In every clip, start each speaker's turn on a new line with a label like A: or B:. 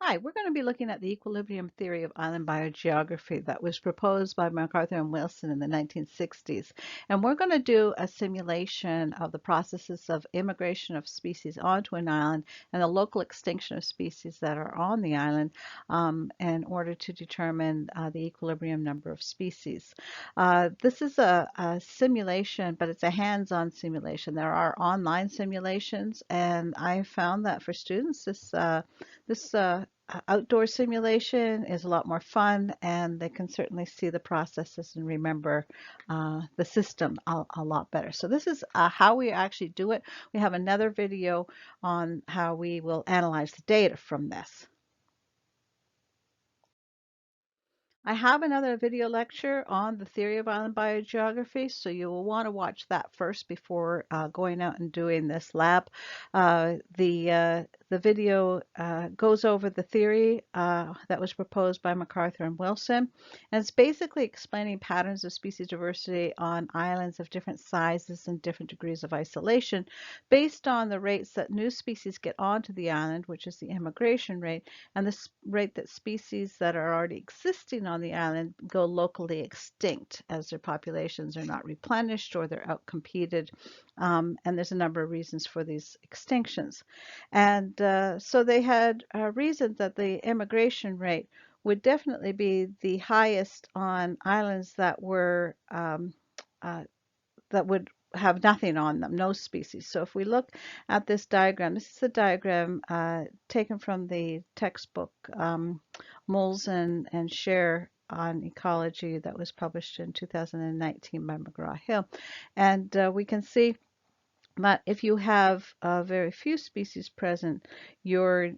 A: Hi, we're going to be looking at the equilibrium theory of island biogeography that was proposed by MacArthur and Wilson in the 1960s. And we're going to do a simulation of the processes of immigration of species onto an island and the local extinction of species that are on the island in order to determine the equilibrium number of species. This is a simulation, but it's a hands-on simulation. There are online simulations, and I found that for students, this outdoor simulation is a lot more fun, and they can certainly see the processes and remember the system a lot better. So this is how we actually do it. We have another video on how we will analyze the data from this. I have another video lecture on the theory of island biogeography, so you will want to watch that first before going out and doing this lab. The video goes over the theory that was proposed by MacArthur and Wilson, and it's basically explaining patterns of species diversity on islands of different sizes and different degrees of isolation based on the rates that new species get onto the island, which is the immigration rate, and the rate that species that are already existing on the island go locally extinct as their populations are not replenished or they're outcompeted. And there's a number of reasons for these extinctions. And so they had reasoned that the immigration rate would definitely be the highest on islands that were that would have nothing on them, no species. So if we look at this diagram, this is a diagram taken from the textbook Moles and Share on Ecology that was published in 2019 by McGraw-Hill. And we can see that if you have very few species present, your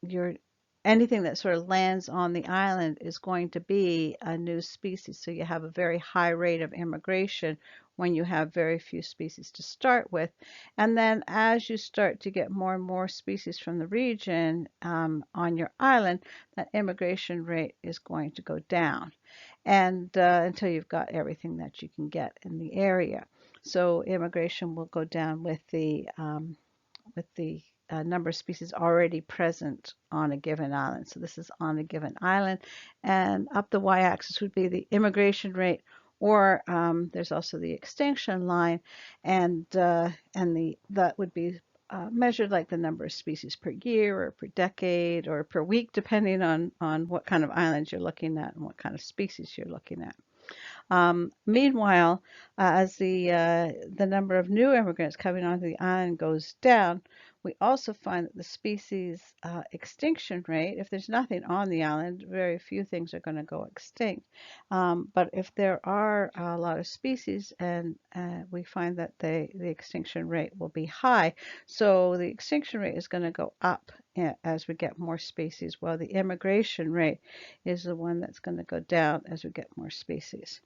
A: your anything that sort of lands on the island is going to be a new species. So you have a very high rate of immigration when you have very few species to start with. And then as you start to get more and more species from the region on your island, that immigration rate is going to go down and until you've got everything that you can get in the area. So immigration will go down with the number of species already present on a given island. So this is on a given island, and up the y-axis would be the immigration rate, or there's also the extinction line, and that would be measured like the number of species per year or per decade or per week, depending on what kind of islands you're looking at and what kind of species you're looking at. Meanwhile, as the number of new immigrants coming onto the island goes down, we also find that the species extinction rate, if there's nothing on the island, very few things are going to go extinct. But if there are a lot of species, and we find that the extinction rate will be high, so the extinction rate is going to go up as we get more species, while the immigration rate is the one that's going to go down as we get more species.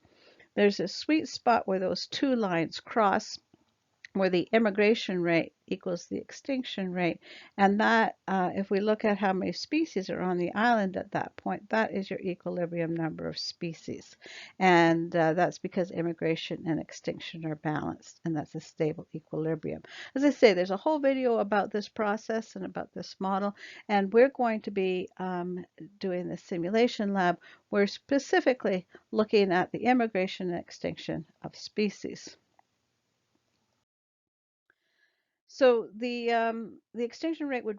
A: There's a sweet spot where those two lines cross, where the immigration rate equals the extinction rate. And that, if we look at how many species are on the island at that point, that is your equilibrium number of species. And that's because immigration and extinction are balanced, and that's a stable equilibrium. As I say, there's a whole video about this process and about this model, and we're going to be doing the simulation lab. We're specifically looking at the immigration and extinction of species. So the extinction rate would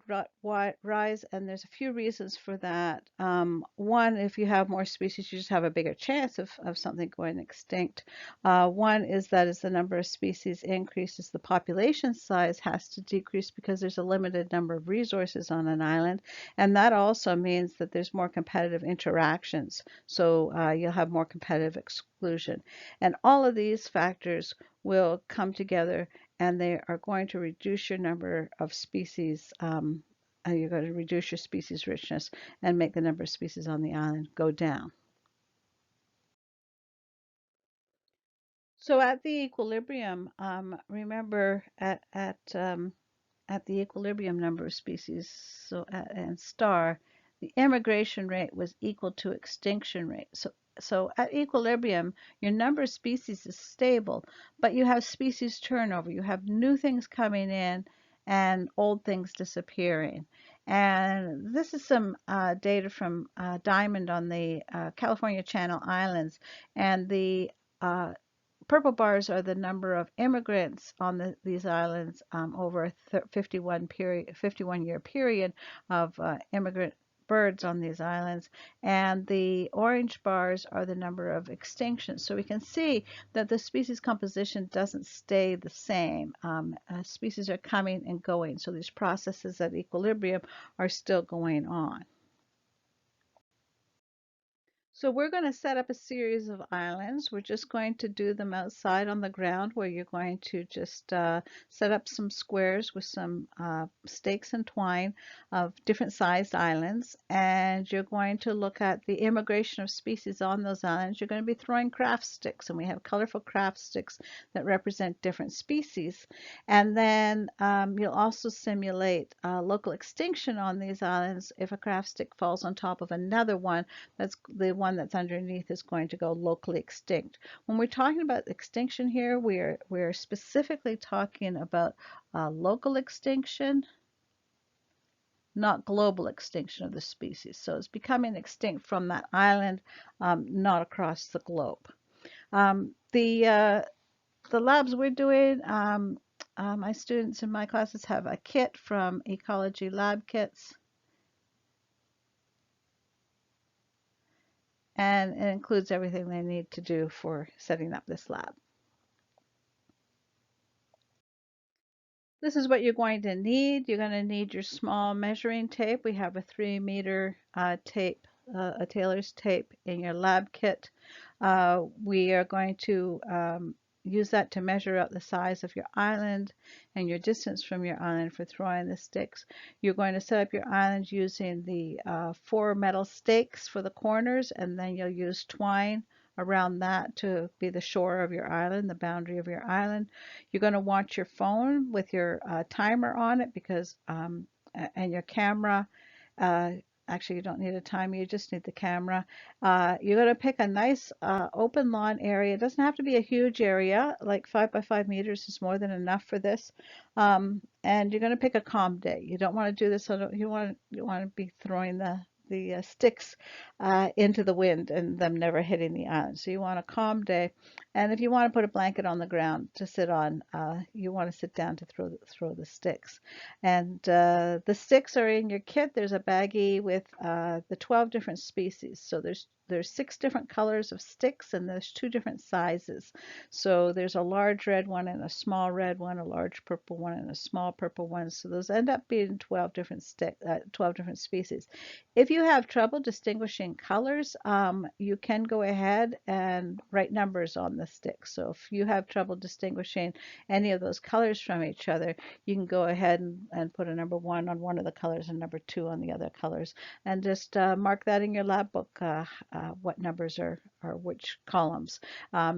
A: rise, and there's a few reasons for that. One, if you have more species, you just have a bigger chance of something going extinct. One is that as the number of species increases, the population size has to decrease because there's a limited number of resources on an island, and that also means that there's more competitive interactions. So you'll have more competitive exclusion, and all of these factors will come together, and they are going to reduce your number of species. You're going to reduce your species richness and make the number of species on the island go down. So at the equilibrium, remember at the equilibrium number of species, so and star, the immigration rate was equal to extinction rate. So at equilibrium, your number of species is stable, but you have species turnover. You have new things coming in and old things disappearing. And this is some data from Diamond on the California Channel Islands. And the purple bars are the number of immigrants on these islands over a 51-year period of immigrant birds on these islands, and the orange bars are the number of extinctions. So we can see that the species composition doesn't stay the same. Species are coming and going, so these processes at equilibrium are still going on. So we're going to set up a series of islands. We're just going to do them outside on the ground, where you're going to just set up some squares with some stakes and twine of different sized islands. And you're going to look at the immigration of species on those islands. You're going to be throwing craft sticks, and we have colorful craft sticks that represent different species. And then you'll also simulate local extinction on these islands. If a craft stick falls on top of another one, that's the one that's underneath is going to go locally extinct. When we're talking about extinction here, we're specifically talking about local extinction, not global extinction of the species. So it's becoming extinct from that island, not across the globe. The labs we're doing, my students in my classes have a kit from Ecology lab kits. And it includes everything they need to do for setting up this lab. This is what you're going to need. You're going to need your small measuring tape. We have a 3-meter tape, a tailor's tape in your lab kit. We are going to use that to measure out the size of your island and your distance from your island for throwing the sticks. You're going to set up your island using the 4 metal stakes for the corners, and then you'll use twine around that to be the shore of your island, the boundary of your island. You're going to want your phone with your timer on it, because and your camera. Uh, Actually, you don't need a timer, you just need the camera. You're going to pick a nice open lawn area. It doesn't have to be a huge area, like 5 by 5 meters is more than enough for this. And you're going to pick a calm day. You don't want to do this, you want to be throwing the sticks into the wind and them never hitting the island. So you want a calm day. And if you want to put a blanket on the ground to sit on, you want to sit down to throw the sticks. And the sticks are in your kit. There's a baggie with the 12 different species. So there's 6 different colors of sticks, and there's 2 different sizes. So there's a large red one and a small red one, a large purple one and a small purple one. So those end up being 12 different 12 different species. If you have trouble distinguishing colors, you can go ahead and write numbers on the sticks. So if you have trouble distinguishing any of those colors from each other, you can go ahead and put a number 1 on one of the colors and number 2 on the other colors, and just mark that in your lab book, what numbers are which columns.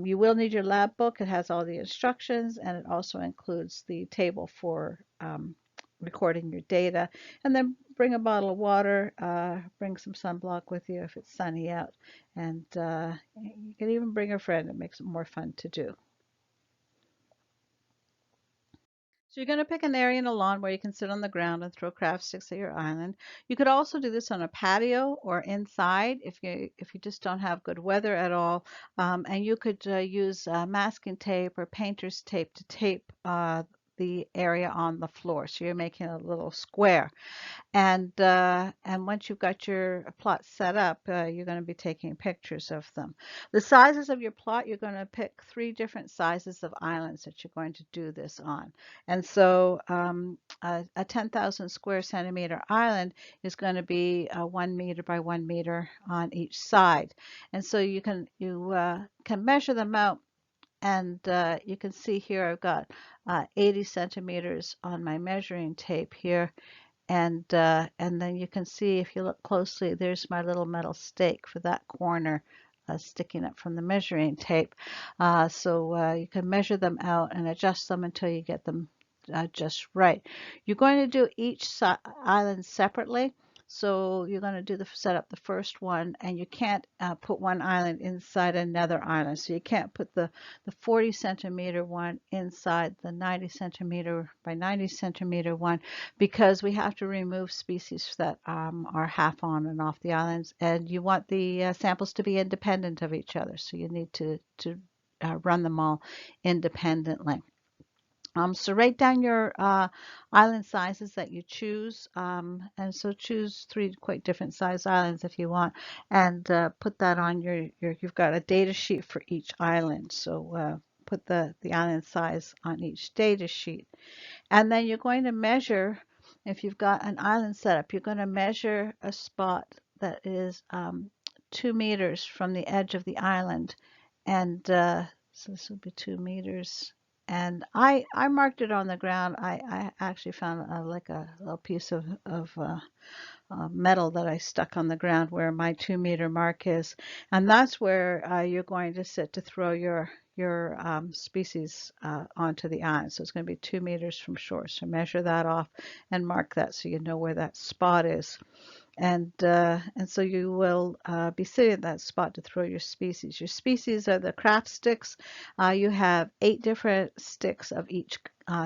A: You will need your lab book. It has all the instructions, and it also includes the table for recording your data. And then bring a bottle of water, bring some sunblock with you if it's sunny out, and you can even bring a friend. It makes it more fun to do. So you're going to pick an area in a lawn where you can sit on the ground and throw craft sticks at your island. You could also do this on a patio or inside if you just don't have good weather at all. And you could use masking tape or painter's tape to tape the area on the floor. So you're making a little square. And once you've got your plot set up, you're going to be taking pictures of them. The sizes of your plot, you're going to pick 3 different sizes of islands that you're going to do this on. And so a 10,000 square centimeter island is going to be 1 meter by 1 meter on each side. And so you can measure them out. And you can see here I've got 80 centimeters on my measuring tape here. And then you can see, if you look closely, there's my little metal stake for that corner sticking up from the measuring tape. So you can measure them out and adjust them until you get them just right. You're going to do each island separately. So you're going to set up the first one, and you can't put one island inside another island. So you can't put the 40 centimeter one inside the 90 centimeter by 90 centimeter one, because we have to remove species that are half on and off the islands, and you want the samples to be independent of each other. So you need to run them all independently. So write down your island sizes that you choose, and so choose 3 quite different size islands if you want, and put that on you've got a data sheet for each island. So put the island size on each data sheet. And then you're going to measure, if you've got an island setup, you're going to measure a spot that is 2 meters from the edge of the island. And so this will be 2 meters. And I marked it on the ground. I actually found like a little piece of metal that I stuck on the ground where my 2 meter mark is. And that's where you're going to sit to throw your species onto the island. So it's going to be 2 meters from shore. So measure that off and mark that so you know where that spot is. And so you will be sitting at that spot to throw your species. Your species are the craft sticks. You have 8 different sticks of each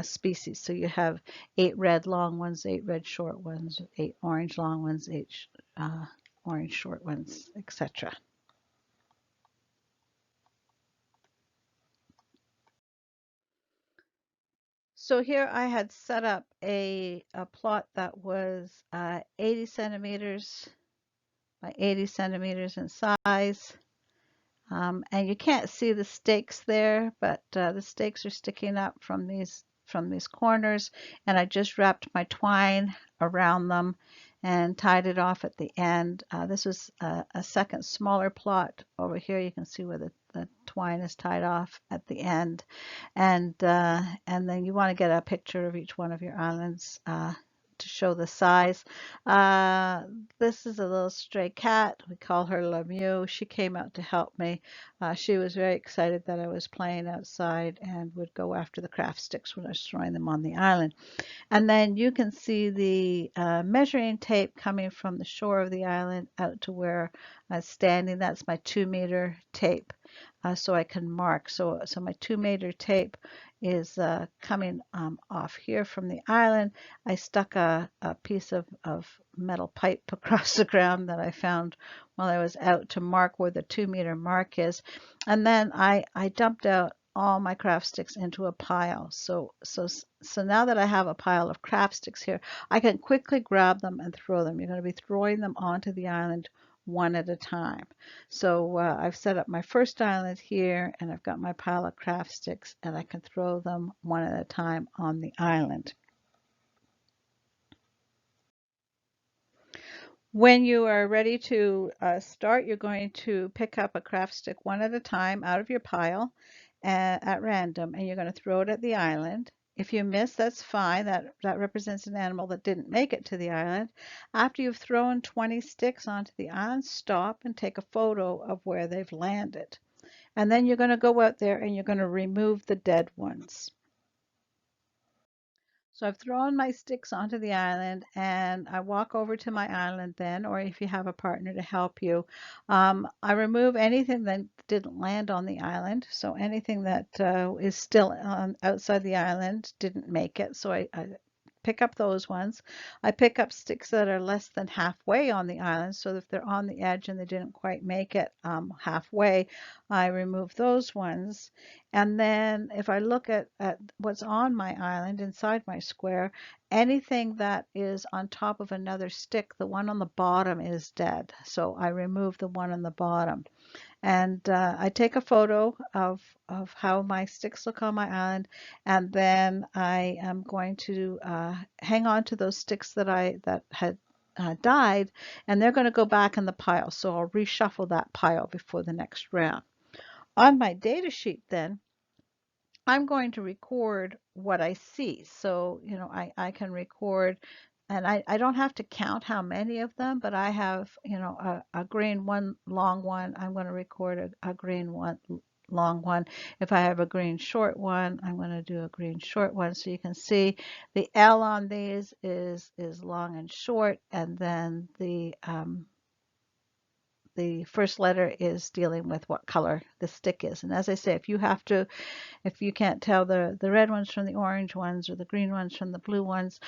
A: species. So you have 8 red long ones, 8 red short ones, 8 orange long ones, 8 orange short ones, etc. So here I had set up a plot that was 80 centimeters by 80 centimeters in size. And you can't see the stakes there, but the stakes are sticking up from these corners, and I just wrapped my twine around them and tied it off at the end. This was a second smaller plot over here. You can see where the twine is tied off at the end, and then you want to get a picture of each one of your islands to show the size. Uh, this is a little stray cat. We call her Lemieux. She came out to help me. She was very excited that I was playing outside and would go after the craft sticks when I was throwing them on the island. And then you can see the measuring tape coming from the shore of the island out to where I'm standing. That's my 2 meter tape. So I can mark. So my 2 meter tape is coming off here from the island. I stuck a piece of metal pipe across the ground that I found while I was out to mark where the 2 meter mark is. And then I dumped out all my craft sticks into a pile. So now that I have a pile of craft sticks here, I can quickly grab them and throw them. You're going to be throwing them onto the island one at a time. So I've set up my first island here, and I've got my pile of craft sticks, and I can throw them one at a time on the island. When you are ready to start, you're going to pick up a craft stick one at a time out of your pile at random, and you're going to throw it at the island. If you miss, that's fine. That represents an animal that didn't make it to the island. After you've thrown 20 sticks onto the island, stop and take a photo of where they've landed. And then you're going to go out there and you're going to remove the dead ones. So I've thrown my sticks onto the island, and I walk over to my island then, or if you have a partner to help you, I remove anything that didn't land on the island. So anything that is still outside the island didn't make it. So I pick up those ones. I pick up sticks that are less than halfway on the island. So if they're on the edge and they didn't quite make it halfway, I remove those ones. And then if I look at what's on my island inside my square, anything that is on top of another stick, the one on the bottom is dead. So I remove the one on the bottom. And I take a photo of how my sticks look on my island, and then I am going to hang on to those sticks that had died, and they're going to go back in the pile. So I'll reshuffle that pile before the next round. On my data sheet then, I'm going to record what I see. So, I can record, and I don't have to count how many of them, but I have, a green one, long one. I'm going to record a green one, long one. If I have a green short one, I'm going to do a green short one. So you can see the L on these is long and short, and then the first letter is dealing with what color the stick is. And as I say, if you can't tell the red ones from the orange ones or the green ones from the blue ones,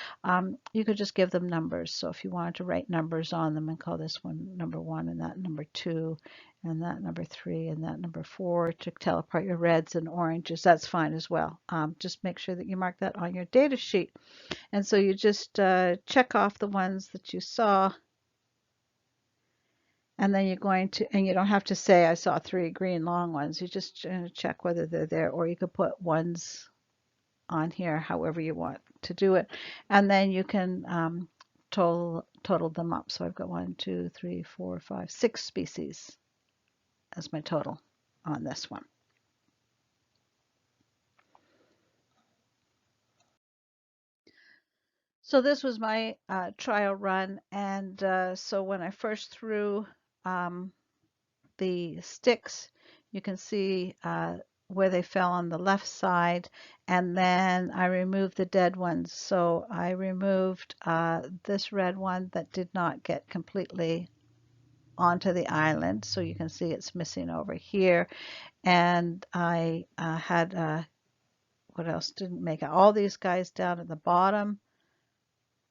A: you could just give them numbers. So if you wanted to write numbers on them and call this one number 1 and that number 2 and that number 3 and that number 4 to tell apart your reds and oranges, that's fine as well. Just make sure that you mark that on your data sheet. And so you just check off the ones that you saw, and then you're going to, and you don't have to say, I saw 3 green long ones. You just check whether they're there, or you could put ones on here, however you want to do it. And then you can total them up. So I've got 1, 2, 3, 4, 5, 6 species as my total on this one. So this was my trial run, and so when I first threw the sticks, you can see where they fell on the left side, and then I removed the dead ones. So I removed this red one that did not get completely onto the island, so you can see it's missing over here. And I had what else didn't make it? All these guys down at the bottom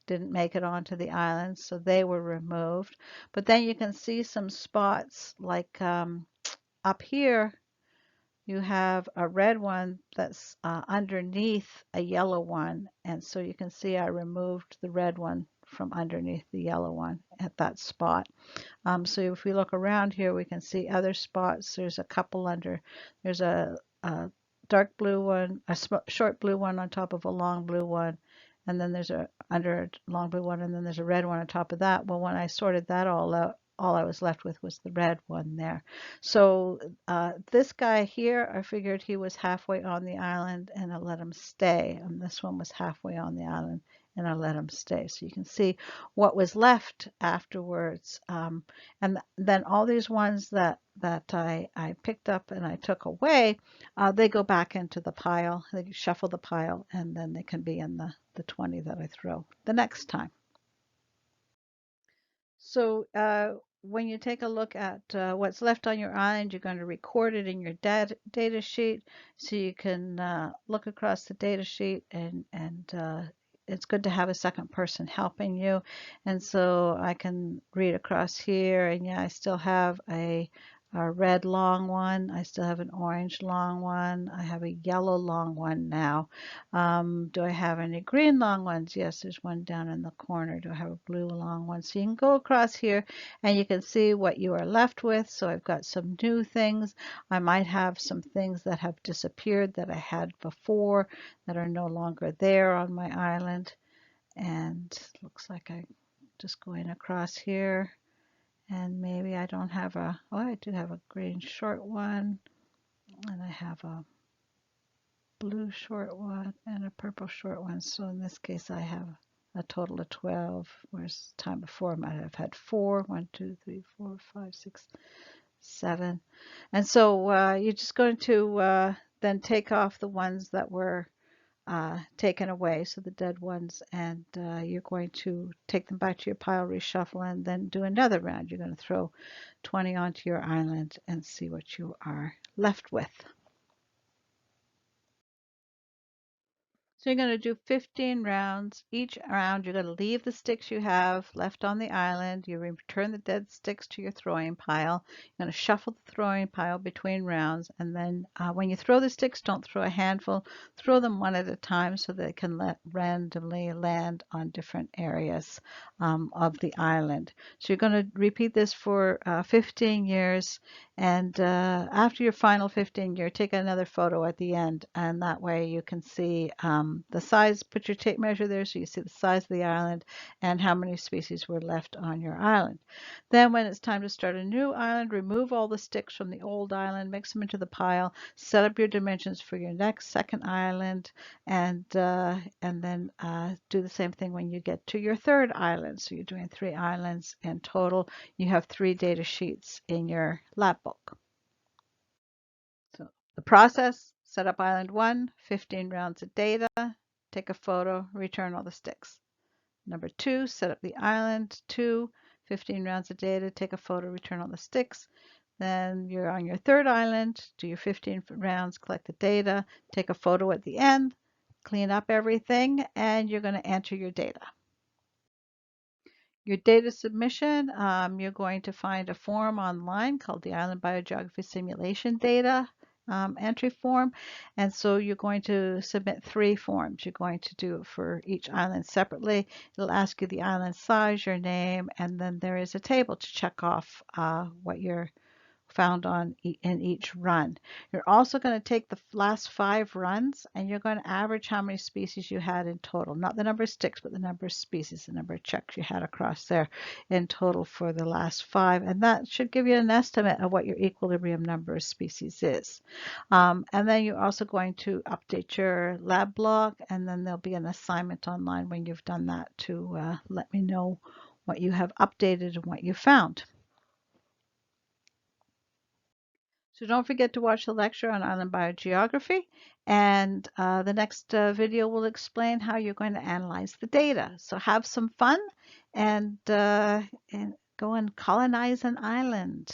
A: didn't make it onto the island, so they were removed. But then you can see some spots like up here you have a red one that's underneath a yellow one, and so you can see I removed the red one from underneath the yellow one at that spot. So if we look around here, we can see other spots. There's a couple under, there's a dark blue one, a short blue one on top of a long blue one, and then there's a under a long blue one, and then there's a red one on top of that. Well, when I sorted that all out, all I was left with was the red one there. So this guy here, I figured he was halfway on the island and I let him stay. And this one was halfway on the island and I let him stay. So you can see what was left afterwards. And then all these ones that I picked up and I took away, they go back into the pile. They shuffle the pile, and then they can be in the 20 that I throw the next time. So when you take a look at what's left on your island, you're going to record it in your data sheet, so you can look across the data sheet, and it's good to have a second person helping you. And so I can read across here, and yeah, I still have a red long one. I still have an orange long one. I have a yellow long one now. Do I have any green long ones? Yes, there's one down in the corner. Do I have a blue long one? So you can go across here and you can see what you are left with. So I've got some new things. I might have some things that have disappeared that I had before that are no longer there on my island. And looks like I'm just going across here. And maybe I don't have oh, I do have a green short one, and I have a blue short one and a purple short one. So in this case, I have a total of 12, whereas time before I might have had 4. 1, 2, 3, 4, 5, 6, 7. And so you're just going to then take off the ones that were taken away, so the dead ones, and you're going to take them back to your pile, reshuffle, and then do another round. You're going to throw 20 onto your island and see what you are left with. So you're going to do 15 rounds. Each round, you're going to leave the sticks you have left on the island. You return the dead sticks to your throwing pile. You're going to shuffle the throwing pile between rounds. And then when you throw the sticks, don't throw a handful. Throw them one at a time so they can randomly land on different areas of the island. So you're going to repeat this for 15 years. And after your final 15 year, take another photo at the end, and that way you can see the size, put your tape measure there so you see the size of the island and how many species were left on your island. Then when it's time to start a new island, remove all the sticks from the old island, mix them into the pile, set up your dimensions for your next second island, and then do the same thing when you get to your third island. So you're doing 3 islands in total. You have 3 data sheets in your lab book. So The process: set up island 1, 15 rounds of data, take a photo, return all the sticks. Number 2, set up the island 2, 15 rounds of data, take a photo, return all the sticks. Then you're on your third island, do your 15 rounds, collect the data, take a photo at the end, clean up everything, and you're going to enter your data. Your data submission, you're going to find a form online called the Island Biogeography Simulation Data entry form. And so you're going to submit 3 forms. You're going to do it for each island separately. It'll ask you the island size, your name, and then there is a table to check off what you're found in each run. You're also going to take the last 5 runs and you're going to average how many species you had in total. Not the number of sticks, but the number of species, the number of checks you had across there in total for the last 5. And that should give you an estimate of what your equilibrium number of species is. And then you're also going to update your lab blog, and then there'll be an assignment online when you've done that to let me know what you have updated and what you found. So don't forget to watch the lecture on island biogeography, and the next video will explain how you're going to analyze the data. So have some fun and go and colonize an island.